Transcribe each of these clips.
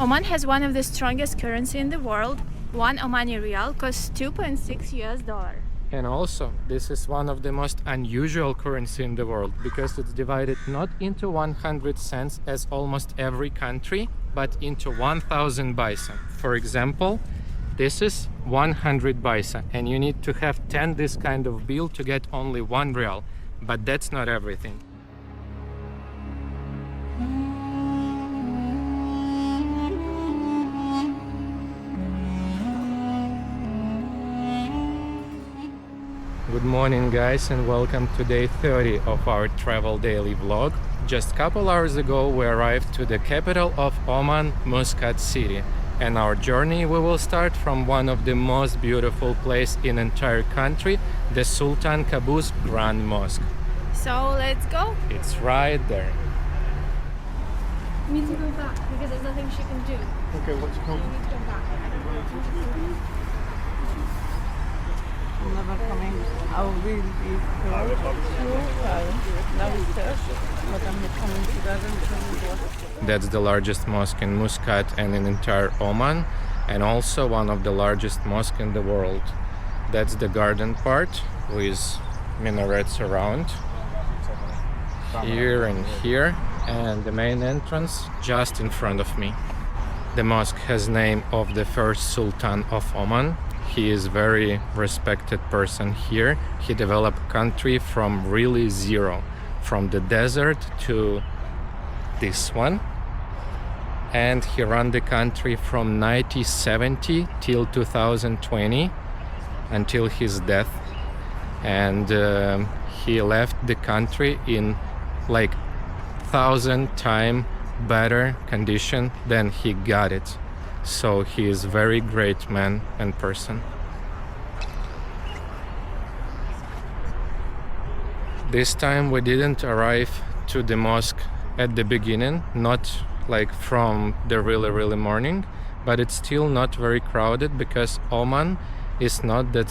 Oman has one of the strongest currency in the world. One Omani rial costs $2.6. And also, this is one of the most unusual currency in the world because it's divided not into 100 cents as almost every country, but into 1,000 baisa. For example, this is 100 baisa, and you need to have 10 this kind of bill to get only 1 real. But that's not everything. Good morning guys, and welcome to day 30 of our travel daily vlog. Just a couple hours ago we arrived to the capital of Oman, Muscat city. And our journey we will start from one of the most beautiful places in entire country, the Sultan Qaboos Grand Mosque. So let's go. It's right there. We need to go back because there's nothing she can do. Okay, what's called? We need to go back. Never coming. I will be now it's Thursday, but I'm not coming together. That's the largest mosque in Muscat and in entire Oman, and also one of the largest mosques in the world. That's the garden part with minarets around here and here, and the main entrance just in front of me. The mosque has name of the first Sultan of Oman. He is very respected person here. He developed country from really zero, from the desert to this one. And he ran the country from 1970 till 2020 until his death. And he left the country in like 1,000 times better condition than he got it. So he is very great man and person. This time we didn't arrive to the mosque at the beginning, not like from the really morning, but it's still not very crowded because Oman is not that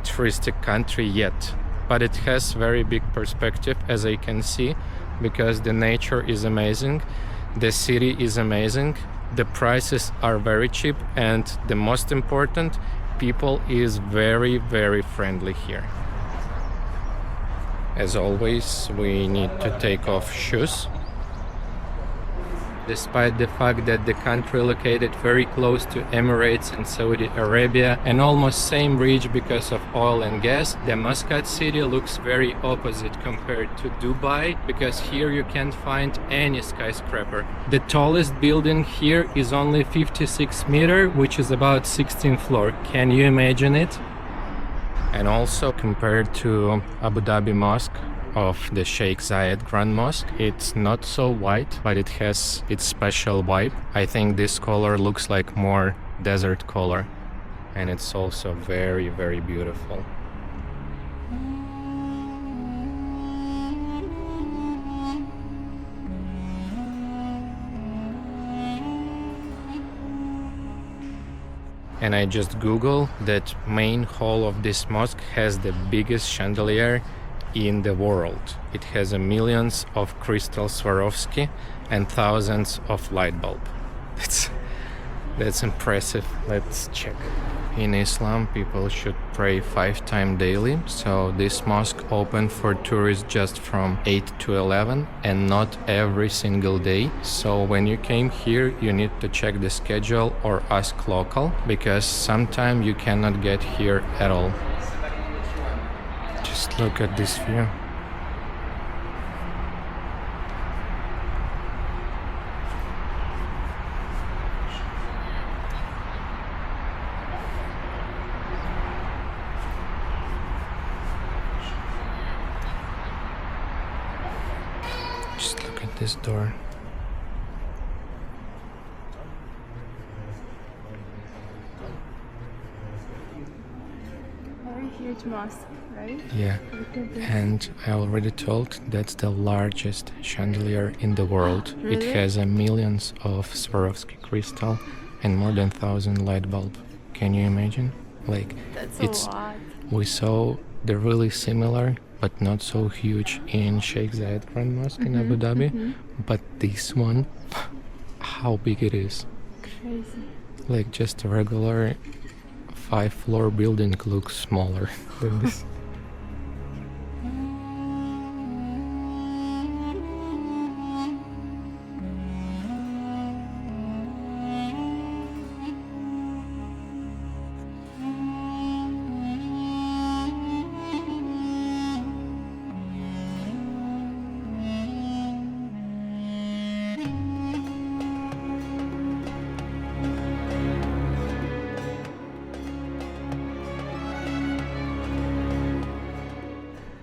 touristic country yet. But it has very big perspective, as I can see, because the nature is amazing, the city is amazing, the prices are very cheap, and the most important, people is very friendly here. As always, we need to take off shoes. Despite the fact that the country located very close to Emirates and Saudi Arabia and almost same reach because of oil and gas, the Muscat city looks very opposite compared to Dubai, because here you can't find any skyscraper. The tallest building here is only 56 meters, which is about 16th floor. Can you imagine it? And also compared to Abu Dhabi Mosque of the Sheikh Zayed Grand Mosque, it's not so white, but it has its special vibe. I think this color looks like more desert color, and it's also very beautiful. And I just Googled that main hall of this mosque has the biggest chandelier in the world. It has millions of crystal Swarovski and thousands of light bulb. That's impressive. Let's check. In Islam, people should pray 5 times daily, so this mosque open for tourists just from 8 to 11 and not every single day. So when you came here, you need to check the schedule or ask local, because sometimes you cannot get here at all. Just look at this view. Just look at this door. Very huge mosque, right? Yeah, and I already told that's the largest chandelier in the world. Really? It has millions of Swarovski crystal and more than 1,000 light bulb. Can you imagine? Like, That's a lot. we saw the really similar but not so huge in Sheikh Zayed Grand Mosque in Abu Dhabi. But this one, how big it is. crazy. Like just a regular 5-floor building looks smaller than this.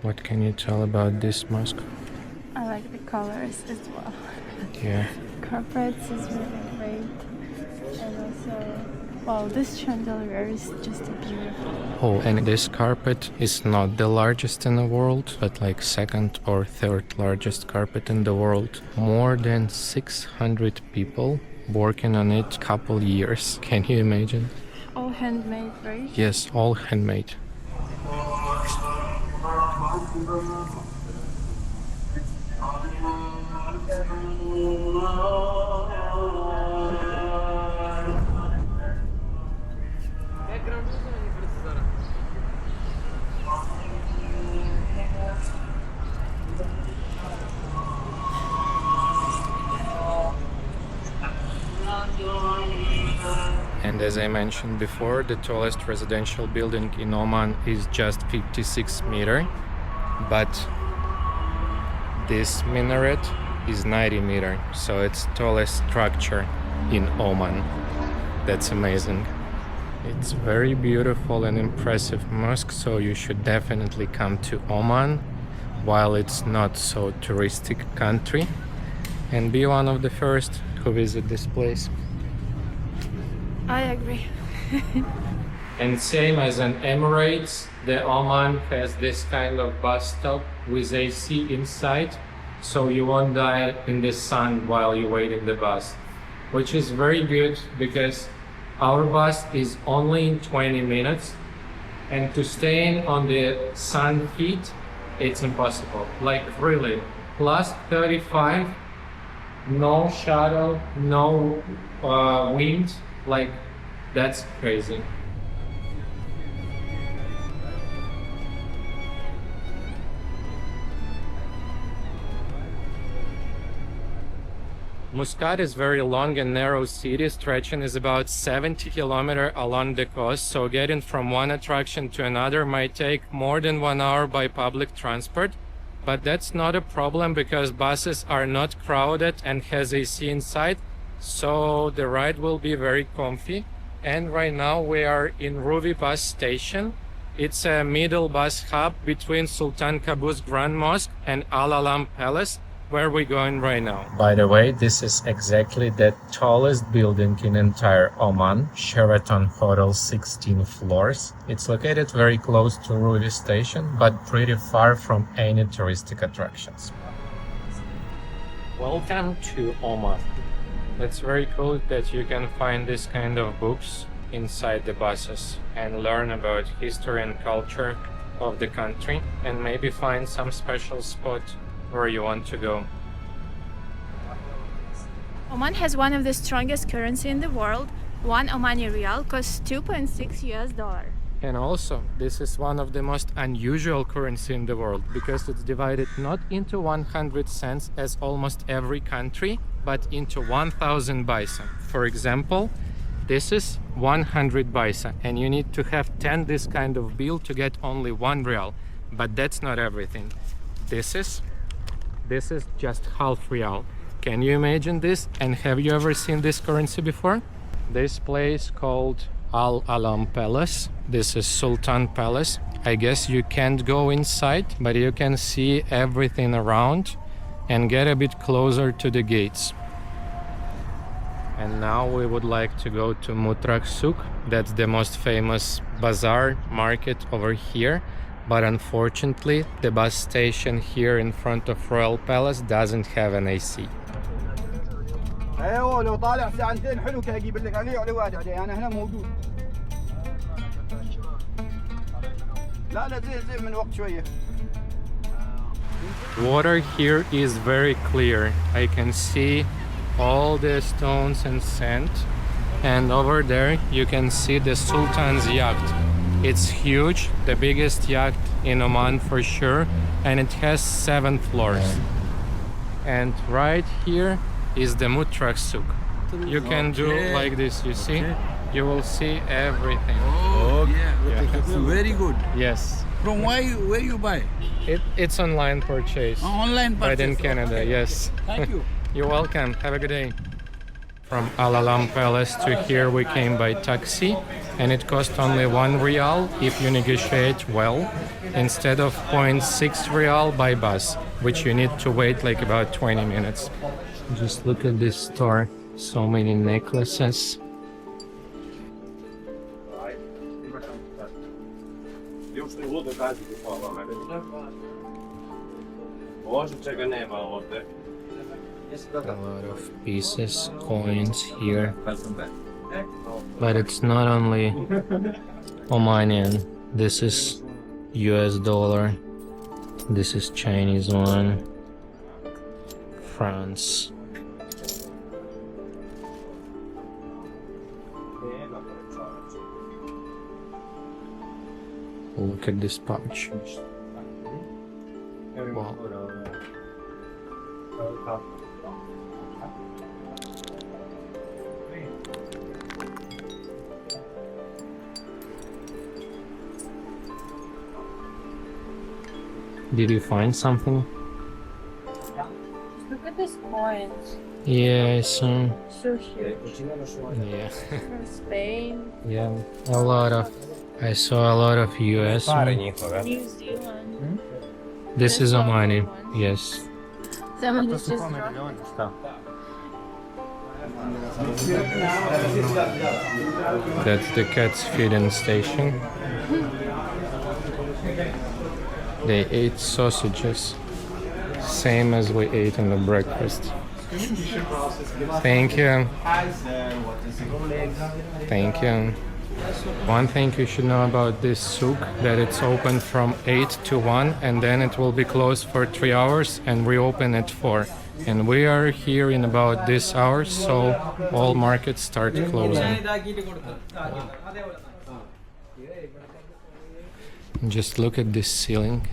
What can you tell about this mosque? I like the colors as well. Yeah. Carpets is really great. And also, wow, this chandelier is just beautiful. Oh, and this carpet is not the largest in the world, but like second or third largest carpet in the world. More than 600 people working on it couple years. Can you imagine? All handmade, right? Yes, all handmade. And as I mentioned before, the tallest residential building in Oman is just 56 meters, but this minaret is 90 meters, so it's tallest structure in Oman. That's amazing. It's very beautiful and impressive mosque, so you should definitely come to Oman while it's not so touristic country and be one of the first who visit this place. I agree. And same as in Emirates, the Oman has this kind of bus stop with AC inside, so you won't die in the sun while you wait in the bus, which is very good because our bus is only in 20 minutes, and to stay on the sun heat, it's impossible. Like really, plus 35, no shadow, no wind, like that's crazy. Muscat is very long and narrow city, stretching is about 70 kilometers along the coast, so getting from one attraction to another might take more than 1 hour by public transport. But that's not a problem because buses are not crowded and has AC inside, so the ride will be very comfy. And right now we are in Ruvi bus station. It's a middle bus hub between Sultan Qaboos Grand Mosque and Al Alam Palace, where we're going right now. By the way, this is exactly the tallest building in entire Oman, Sheraton Hotel, 16 floors. It's located very close to Ruvi station, but pretty far from any touristic attractions. Welcome to Oman. It's very cool that you can find this kind of books inside the buses and learn about history and culture of the country and maybe find some special spot where you want to go. Oman has one of the strongest currency in the world. One Omani rial costs $2.6. And also, this is one of the most unusual currency in the world because it's divided not into 100 cents as almost every country, but into 1,000 baisa. For example, this is 100 baisa, and you need to have 10 this kind of bill to get only 1 rial. But that's not everything. This is just half rial. Can you imagine this? And have you ever seen this currency before? This place called Al Alam Palace. This is Sultan Palace. I guess you can't go inside, but you can see everything around and get a bit closer to the gates. And now we would like to go to Mutrah Souk. That's the most famous bazaar market over here. But unfortunately, the bus station here in front of Royal Palace doesn't have an AC. ايوه لو طالع ساعتين حلو كان اجيب لك عليه وعليه واحد عليه انا هنا موجود. لا لا زين من وقت شويه. Water here is very clear. I can see all the stones and sand, And over there you can see the Sultan's yacht. It's huge, the biggest yacht in Oman for sure, and it has 7 floors. And right here is the Mutrah Souk. You can do like this, you see? You will see everything. Oh, yeah. Yeah. Very good. Yes. From where you buy? It's online purchase. Online purchase. Right in Canada, yes. Thank you. You're welcome. Have a good day. From Al Alam Palace to here we came by taxi, and it cost only 1 rial if you negotiate well, instead of 0.6 rial by bus, which you need to wait like about 20 minutes. Just look at this store. So many necklaces. A lot of pieces, coins here. But it's not only Omanian. This is US dollar. This is Chinese one. France. Look at this pouch. Wow. Did you find something? Look at these coins. Yeah, I saw. So huge. Yeah. From Spain, Yeah, a lot of. I saw a lot of US. New Zealand. This is Omani. Yes. Someone just dropped. That's the cat's feeding station. They ate sausages, same as we ate in the breakfast. Thank you. Thank you. One thing you should know about this souk, that it's open from 8 to 1 and then it will be closed for 3 hours and reopen at 4. And we are here in about this hour, so all markets start closing. Just look at this ceiling.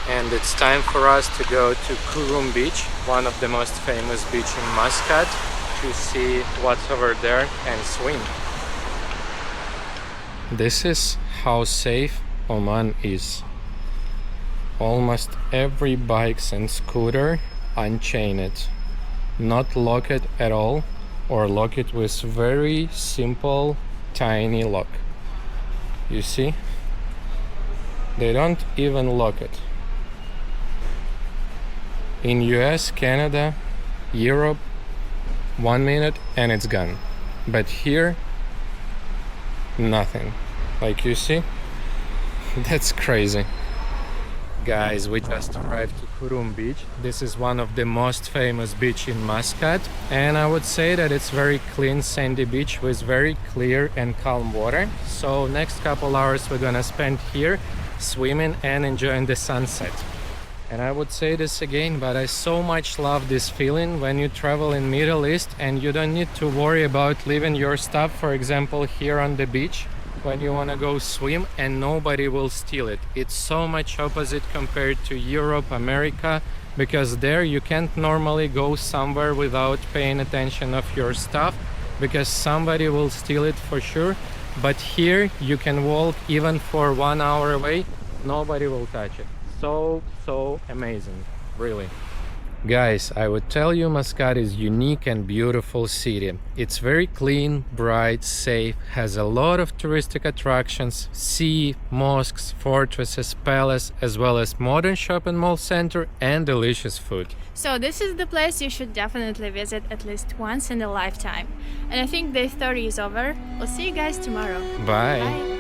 And it's time for us to go to Qurum beach, one of the most famous beaches in Muscat, to see what's over there and swim. This is how safe Oman is. Almost every bikes and scooter unchained, not lock it at all, or lock it with very simple tiny lock. You see? They don't even lock it. In US, Canada, Europe, 1 minute and it's gone. But here, nothing. Like you see? That's crazy. Guys, we just arrived to Qurum beach. This is one of the most famous beach in Muscat, and I would say that it's very clean sandy beach with very clear and calm water. So next couple hours we're gonna spend here swimming and enjoying the sunset. And I would say this again, but I so much love this feeling when you travel in Middle East and you don't need to worry about leaving your stuff, for example, here on the beach when you want to go swim, and nobody will steal it. It's so much opposite compared to Europe, America, because there you can't normally go somewhere without paying attention of your stuff, because somebody will steal it for sure. But here you can walk even for 1 hour away, nobody will touch it. So amazing, really. Guys, I would tell you Muscat is unique and beautiful city. It's very clean, bright, safe, has a lot of touristic attractions, sea, mosques, fortresses, palace, as well as modern shopping mall center and delicious food. So this is the place you should definitely visit at least once in a lifetime. And I think day 30 is over. We'll see you guys tomorrow. Bye. Bye.